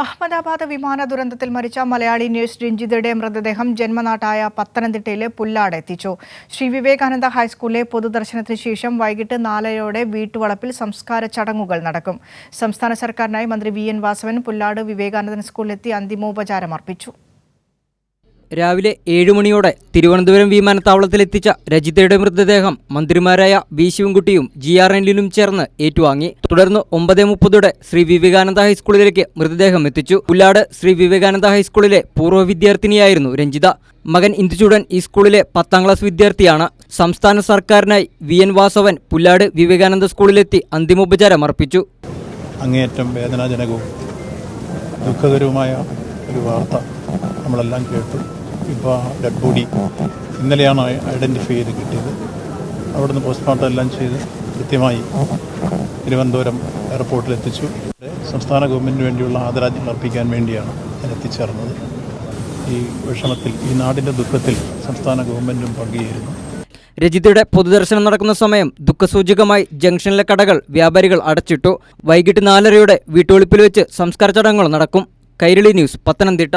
അഹമ്മദാബാദ് വിമാന ദുരന്തത്തിൽ മരിച്ച മലയാളി നഴ്സ് രഞ്ജിതയുടെ മൃതദേഹം ജന്മനാട്ടായ പത്തനംതിട്ടയിലെ പുല്ലാട് എത്തിച്ചു. ശ്രീ വിവേകാനന്ദ ഹൈസ്കൂളിലെ പൊതുദർശനത്തിന് ശേഷം വൈകിട്ട് 4:30 വീട്ടുവളപ്പിൽ സംസ്കാര ചടങ്ങുകൾ നടക്കും. സംസ്ഥാന സർക്കാരിനായി മന്ത്രി വി. എൻ. വാസവൻ പുല്ലാട് വിവേകാനന്ദ സ്കൂളിലെത്തി അന്തിമോപചാരം അർപ്പിച്ചു. രാവിലെ 7 മണിയോടെ തിരുവനന്തപുരം വിമാനത്താവളത്തിലെത്തിച്ച രജിതയുടെ മൃതദേഹം മന്ത്രിമാരായ വി. ശിവൻകുട്ടിയും GR അനിലും ചേർന്ന് ഏറ്റുവാങ്ങി. തുടർന്ന് 9:30 ശ്രീ വിവേകാനന്ദ ഹൈസ്കൂളിലേക്ക് മൃതദേഹം എത്തിച്ചു. പുല്ലാട് ശ്രീ വിവേകാനന്ദ ഹൈസ്കൂളിലെ പൂർവ്വ വിദ്യാർത്ഥിനിയായിരുന്നു രഞ്ജിത. മകൻ ഇന്ദുചൂടൻ ഈ സ്കൂളിലെ 10ാം ക്ലാസ് വിദ്യാർത്ഥിയാണ്. സംസ്ഥാന സർക്കാരിനായി വി. എൻ. വാസവൻ പുല്ലാട് വിവേകാനന്ദ സ്കൂളിലെത്തി അന്തിമോപചാരം അർപ്പിച്ചു. അങ്ങേയറ്റം വേദനാജനകവും ദുഃഖകരവുമായ ഒരു വാർത്ത നമ്മളെല്ലാം കേട്ടു. ഇപ്പോൾ ഡെഡ് ബോഡി ഇന്നലെയാണ് ഐഡൻറ്റിഫൈ ചെയ്ത് കിട്ടിയത്. അവിടുന്ന് പോസ്റ്റ്മോർട്ടം എല്ലാം ചെയ്ത് കൃത്യമായി തിരുവനന്തപുരം എയർപോർട്ടിൽ എത്തിച്ചു. സംസ്ഥാന ഗവൺമെൻറ്റിന് വേണ്ടിയുള്ള ആദരാഞ്ജലി അർപ്പിക്കാൻ വേണ്ടിയാണ് ഞാൻ എത്തിച്ചേർന്നത്. ഈ വിഷമത്തിൽ, ഈ നാടിൻ്റെ ദുഃഖത്തിൽ സംസ്ഥാന ഗവൺമെൻറ്റും പങ്കുചേരുന്നു. രജിതയുടെ പൊതുദർശനം നടക്കുന്ന സമയം ദുഃഖസൂചകമായി ജംഗ്ഷനിലെ കടകൾ വ്യാപാരികൾ അടച്ചിട്ടു. വൈകിട്ട് 4:30 വീട്ടുവളപ്പിൽ വെച്ച് സംസ്കാര ചടങ്ങുകൾ നടക്കും. കൈരളി ന്യൂസ്, പത്തനംതിട്ട.